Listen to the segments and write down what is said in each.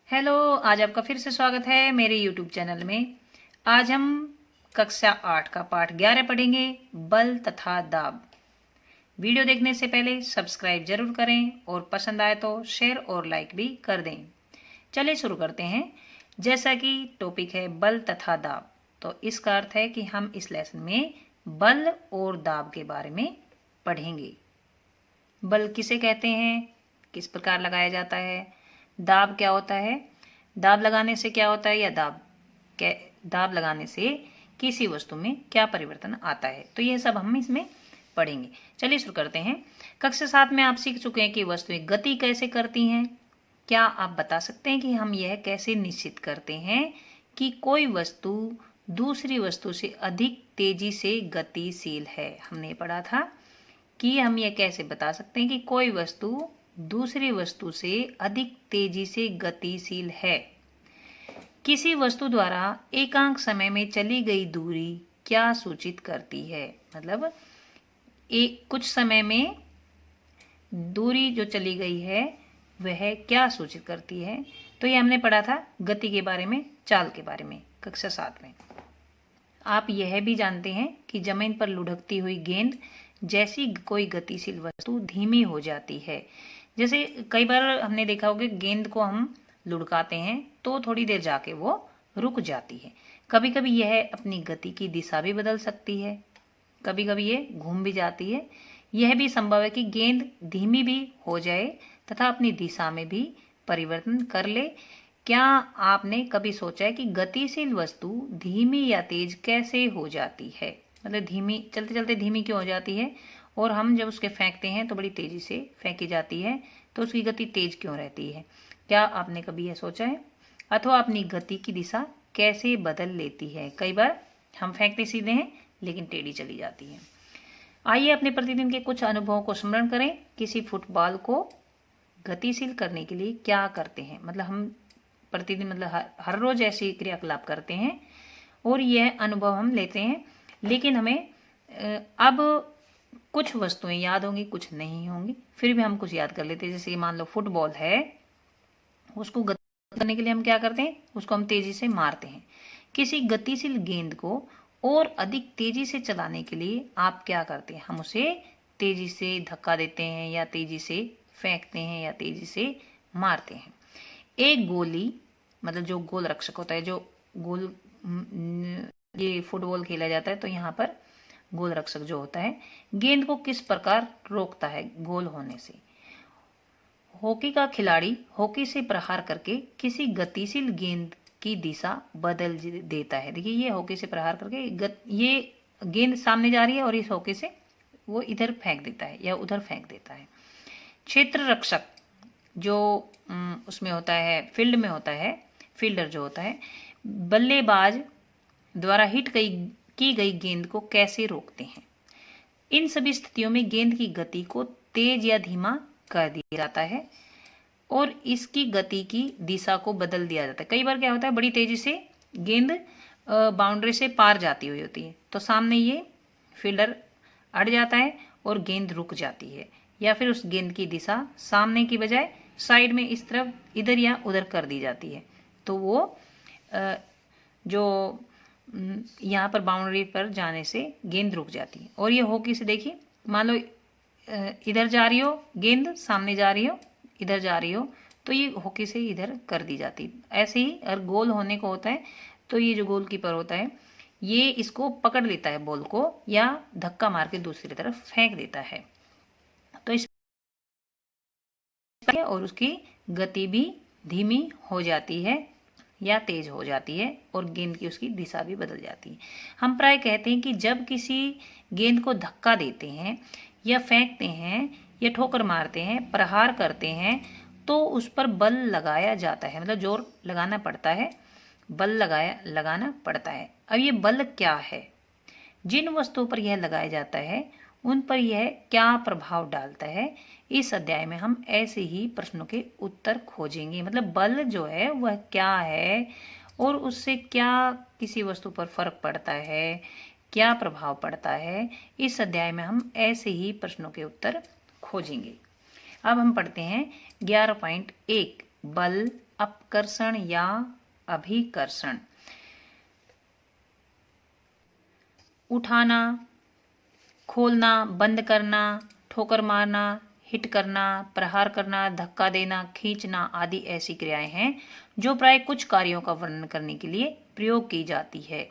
Hello, आज आपका फिर से स्वागत है मेरे यूट्यूब चैनल में। आज हम कक्षा 8 का पाठ 11 पढ़ेंगे, बल तथा दाब। वीडियो देखने से पहले सब्सक्राइब जरूर करें और पसंद आए तो शेयर और लाइक भी कर दें। चलिए शुरू करते हैं। जैसा कि टॉपिक है बल तथा दाब, तो इसका अर्थ है कि हम इस लेसन में बल और दाब के बारे में पढ़ेंगे। बल किसे कहते हैं, किस प्रकार लगाया जाता है, दाब क्या होता है, दाब लगाने से क्या होता है, या दाब लगाने से किसी वस्तु में क्या परिवर्तन आता है, तो यह सब हम इसमें पढ़ेंगे। चलिए शुरू करते हैं। कक्षा 7 में आप सीख चुके हैं कि वस्तुएं गति कैसे करती हैं। क्या आप बता सकते हैं कि हम यह कैसे निश्चित करते हैं कि कोई वस्तु दूसरी वस्तु से अधिक तेजी से गतिशील है। हमने पढ़ा था कि हम यह कैसे बता सकते हैं कि कोई वस्तु दूसरी वस्तु से अधिक तेजी से गतिशील है। किसी वस्तु द्वारा एकांक समय में चली गई दूरी क्या सूचित करती है, मतलब एक कुछ समय में दूरी जो चली गई है वह क्या सूचित करती है। तो ये हमने पढ़ा था गति के बारे में, चाल के बारे में, कक्षा 7 में। आप यह भी जानते हैं कि जमीन पर लुढ़कती हुई गेंद जैसी कोई गतिशील वस्तु धीमी हो जाती है। जैसे कई बार हमने देखा होगा गेंद को हम लुढ़काते हैं तो थोड़ी देर जाके वो रुक जाती है। कभी कभी यह अपनी गति की दिशा भी बदल सकती है, कभी कभी ये घूम भी जाती है। यह भी संभव है कि गेंद धीमी भी हो जाए तथा अपनी दिशा में भी परिवर्तन कर ले। क्या आपने कभी सोचा है कि गतिशील वस्तु धीमी या तेज कैसे हो जाती है, मतलब धीमी चलते चलते धीमी क्यों हो जाती है, और हम जब उसके फेंकते हैं तो बड़ी तेजी से फेंकी जाती है, तो उसकी गति तेज क्यों रहती है। क्या आपने कभी यह सोचा है? अथवा अपनी गति की दिशा कैसे बदल लेती है। कई बार हम फेंकते सीधे हैं लेकिन टेढ़ी चली जाती है। आइए अपने प्रतिदिन के कुछ अनुभवों को स्मरण करें। किसी फुटबॉल को गतिशील करने के लिए क्या करते हैं, मतलब हम प्रतिदिन मतलब हर रोज ऐसी क्रियाकलाप करते हैं और यह अनुभव हम लेते हैं। लेकिन हमें अब कुछ वस्तुएं याद होंगी, कुछ नहीं होंगी, फिर भी हम कुछ याद कर लेते हैं। जैसे मान लो फुटबॉल है, उसको गति करने के लिए हम क्या करते हैं, उसको हम तेजी से मारते हैं। किसी गतिशील गेंद को और अधिक तेजी से चलाने के लिए आप क्या करते हैं, हम उसे तेजी से धक्का देते हैं या तेजी से फेंकते हैं या तेजी से मारते हैं। एक गोली, मतलब जो गोल रक्षक होता है, जो गोल ये फुटबॉल खेला जाता है तो यहाँ पर गोल रक्षक जो होता है गेंद को किस प्रकार रोकता है गोल होने से। हॉकी का खिलाड़ी हॉकी से प्रहार करके किसी गतिशील गेंद की दिशा बदल देता है। देखिए ये हॉकी से प्रहार करके ये गेंद सामने जा रही है और इस हॉकी से वो इधर फेंक देता है या उधर फेंक देता है। क्षेत्र रक्षक जो उसमें होता है, फील्ड में होता है, फील्डर जो होता है, बल्लेबाज द्वारा हिट की गई गेंद को कैसे रोकते हैं। इन सभी स्थितियों में गेंद की गति को तेज या धीमा कर दिया जाता है और इसकी गति की दिशा को बदल दिया जाता है। कई बार क्या होता है, बड़ी तेजी से गेंद बाउंड्री से पार जाती हुई होती है तो सामने ये फील्डर अड़ जाता है और गेंद रुक जाती है, या फिर उस गेंद की दिशा सामने की बजाय साइड में इस तरफ इधर या उधर कर दी जाती है, तो वो जो यहाँ पर बाउंड्री पर जाने से गेंद रुक जाती है। और ये हॉकी से देखिए, मान लो इधर जा रही हो गेंद, सामने जा रही हो, इधर जा रही हो, तो ये हॉकी से इधर कर दी जाती है। ऐसे ही अगर गोल होने को होता है तो ये जो गोलकीपर होता है ये इसको पकड़ लेता है बॉल को, या धक्का मार के दूसरी तरफ फेंक देता है, तो इस और उसकी गति भी धीमी हो जाती है या तेज हो जाती है और गेंद की उसकी दिशा भी बदल जाती है। हम प्राय कहते हैं कि जब किसी गेंद को धक्का देते हैं या फेंकते हैं या ठोकर मारते हैं, प्रहार करते हैं, तो उस पर बल लगाया जाता है, मतलब जोर लगाना पड़ता है, बल लगाना पड़ता है। अब ये बल क्या है, जिन वस्तुओं पर यह लगाया जाता है उन पर यह क्या प्रभाव डालता है, इस अध्याय में हम ऐसे ही प्रश्नों के उत्तर खोजेंगे। मतलब बल जो है वह क्या है और उससे क्या किसी वस्तु पर फर्क पड़ता है, क्या प्रभाव पड़ता है, इस अध्याय में हम ऐसे ही प्रश्नों के उत्तर खोजेंगे। अब हम पढ़ते हैं 11.1 बल अपकर्षण या अभिकर्षण। उठाना, खोलना, बंद करना, ठोकर मारना, हिट करना, प्रहार करना, धक्का देना, खींचना आदि ऐसी क्रियाएं हैं जो प्राय कुछ कार्यों का वर्णन करने के लिए प्रयोग की जाती है।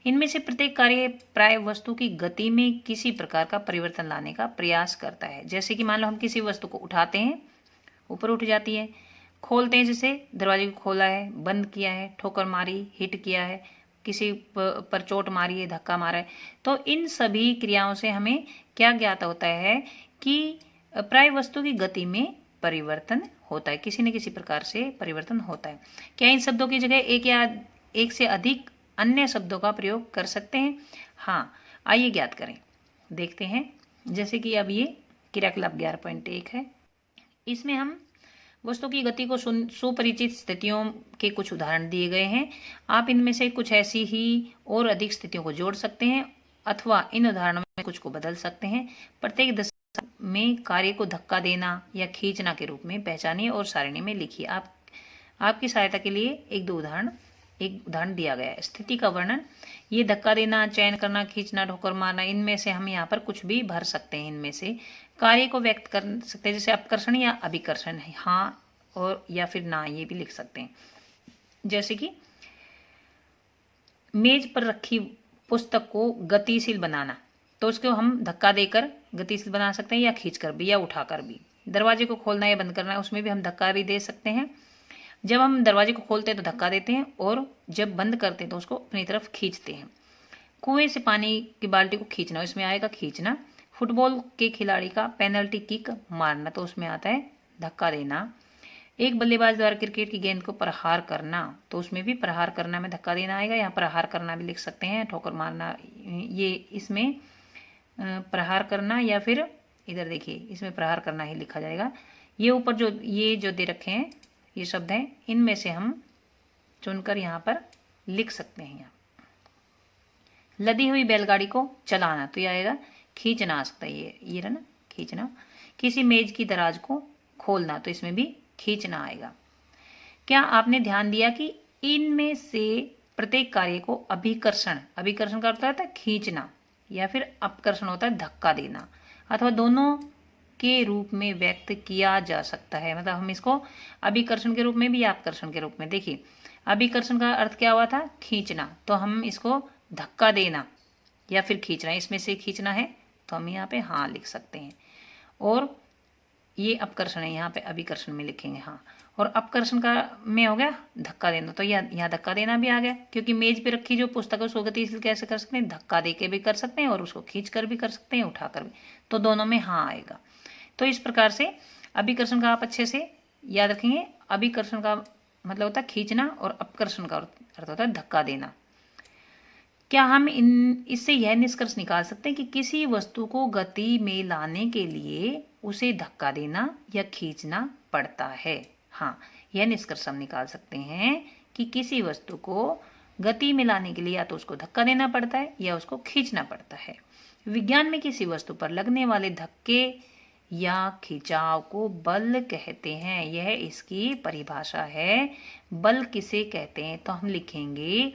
इनमें से प्रत्येक कार्य प्राय वस्तु की गति में किसी प्रकार का परिवर्तन लाने का प्रयास करता है। जैसे कि मान लो हम किसी वस्तु को उठाते हैं, ऊपर उठ जाती है, खोलते हैं, जैसे दरवाजे को खोला है, बंद किया है, ठोकर मारी, हिट किया है, किसी पर चोट मारी है, धक्का मारा है, तो इन सभी क्रियाओं से हमें क्या ज्ञात होता है कि प्राय वस्तु की गति में परिवर्तन होता है, किसी न किसी प्रकार से परिवर्तन होता है। क्या इन शब्दों की जगह एक या एक से अधिक अन्य शब्दों का प्रयोग कर सकते हैं? हाँ, आइए ज्ञात करें, देखते हैं। जैसे कि अब ये क्रियाकलाप 11.1 है, इसमें हम वस्तु की गति को सुपरिचित स्थितियों के कुछ उदाहरण दिए गए हैं। आप इनमें से कुछ ऐसी ही और अधिक स्थितियों को जोड़ सकते हैं अथवा इन उदाहरणों में कुछ को बदल सकते हैं। प्रत्येक दशा में कार्य को धक्का देना या खींचना के रूप में पहचानिए और सारणी में लिखिए। आपकी सहायता के लिए एक उदाहरण दिया गया है। स्थिति का वर्णन, ये धक्का देना, चयन करना, खींचना, ठोकर मारना, इनमें से हम यहाँ पर कुछ भी भर सकते हैं। इनमें से कार्य को व्यक्त कर सकते हैं, जैसे अपकर्षण या अभिकर्षण है, हाँ और या फिर ना, ये भी लिख सकते हैं। जैसे कि मेज पर रखी पुस्तक को गतिशील बनाना, तो उसको हम धक्का देकर गतिशील बना सकते हैं या खींचकर भी या उठाकर भी। दरवाजे को खोलना या बंद करना, उसमें भी हम धक्का भी दे सकते हैं। जब हम दरवाजे को खोलते हैं तो धक्का देते हैं और जब बंद करते हैं तो उसको अपनी तरफ खींचते हैं। कुएं से पानी की बाल्टी को खींचना, इसमें आएगा खींचना। फुटबॉल के खिलाड़ी का पेनल्टी किक मारना, तो उसमें आता है धक्का देना। एक बल्लेबाज द्वारा क्रिकेट की गेंद को प्रहार करना, तो उसमें भी प्रहार करना में धक्का देना आएगा। यहाँ प्रहार करना भी लिख सकते हैं, ठोकर मारना, ये इसमें प्रहार करना, या फिर इधर देखिए इसमें प्रहार करना ही लिखा जाएगा। ये ऊपर जो दे रखे हैं ये शब्द हैं, इनमें से हम चुनकर यहाँ पर लिख सकते हैं। यहाँ लदी हुई बैलगाड़ी को चलाना, तो ये आएगा खींचना आ सकता है, ये रहा ना खींचना। किसी मेज की दराज को खोलना, तो इसमें भी खींचना आएगा। क्या आपने ध्यान दिया कि इनमें से प्रत्येक कार्य को अभिकर्षण का अर्थ होता है खींचना, या फिर अपकर्षण होता है धक्का देना, अथवा दोनों के रूप में व्यक्त किया जा सकता है। मतलब हम इसको अभिकर्षण के रूप में भी या अपकर्षण के रूप में, देखिए अभिकर्षण का अर्थ क्या हुआ था, खींचना, तो हम इसको धक्का देना या फिर खींचना, इसमें से खींचना है तो हम यहाँ पे हाँ लिख सकते हैं। और ये अपकर्षण है, यहाँ पे अभिकर्षण में लिखेंगे हाँ। और अपकर्षण का में हो गया धक्का देना, तो यहाँ धक्का देना भी आ गया, क्योंकि मेज पे रखी जो पुस्तक है उसको गतिशील कैसे कर सकते हैं, धक्का दे के भी कर सकते हैं और उसको खींच कर भी कर सकते हैं, उठाकर भी, तो दोनों में हाँ आएगा। तो इस प्रकार से अभिकर्षण का आप अच्छे से याद रखेंगे। अभिकर्षण का मतलब होता है खींचना और अपकर्षण का अर्थ होता है धक्का देना। क्या हम इससे यह निष्कर्ष निकाल सकते हैं कि किसी वस्तु को गति में लाने के लिए उसे धक्का देना या खींचना पड़ता है? हाँ, यह निष्कर्ष हम निकाल सकते हैं कि किसी वस्तु को गति में लाने के लिए या तो उसको धक्का देना पड़ता है या उसको खींचना पड़ता है। विज्ञान में किसी वस्तु पर लगने वाले धक्के या खिंचाव को बल कहते हैं, यह इसकी परिभाषा है। बल किसे कहते हैं, तो हम लिखेंगे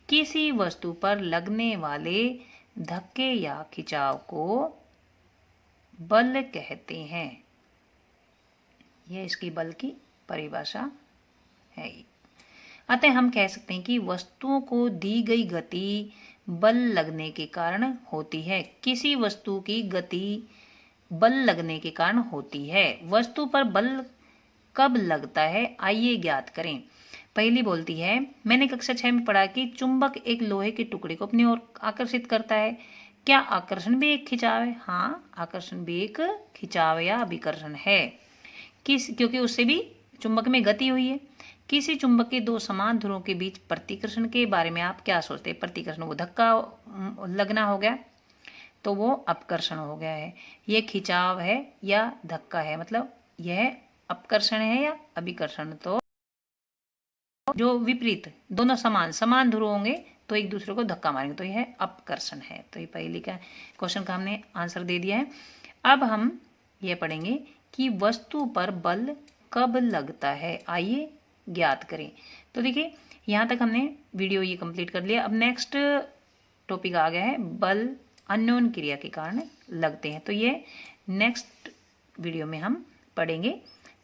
किसी वस्तु पर लगने वाले धक्के या खिंचाव को बल कहते हैं, यह इसकी बल की परिभाषा है। अतः हम कह सकते हैं कि वस्तुओं को दी गई गति बल लगने के कारण होती है। किसी वस्तु की गति बल लगने के कारण होती है। वस्तु पर बल कब लगता है, आइए ज्ञात करें। पहली बोलती है, मैंने कक्षा 6 में पढ़ा कि चुंबक एक लोहे के टुकड़े को अपनी ओर आकर्षित करता है। क्या आकर्षण भी एक खिंचाव है? हाँ, आकर्षण भी एक खिंचाव या अभिकर्षण है, क्योंकि उससे भी चुंबक में गति हुई है। किसी चुंबक के दो समान ध्रुवों के बीच प्रतिकर्षण के बारे में आप क्या सोचते हैं? प्रतिकर्षण वो धक्का लगना हो गया, तो वो अपकर्षण हो गया है। ये खिंचाव है या धक्का है, मतलब यह अपकर्षण है या अभिकर्षण। तो जो विपरीत दोनों समान ध्रुव होंगे तो एक दूसरे को धक्का मारेंगे, तो यह अपकर्षण है। तो ये पहले का क्वेश्चन का हमने आंसर दे दिया है। अब हम यह पढ़ेंगे कि वस्तु पर बल कब लगता है। आइए ज्ञात करें। तो देखिए यहाँ तक हमने वीडियो ये कंप्लीट कर लिया। अब नेक्स्ट टॉपिक आ गया है बल अननोन क्रिया के कारण लगते हैं। तो ये नेक्स्ट वीडियो में हम पढ़ेंगे।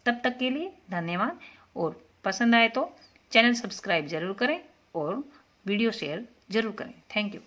तब तक के लिए धन्यवाद, और पसंद आए तो चैनल सब्सक्राइब जरूर करें और वीडियो शेयर जरूर करें। Thank you.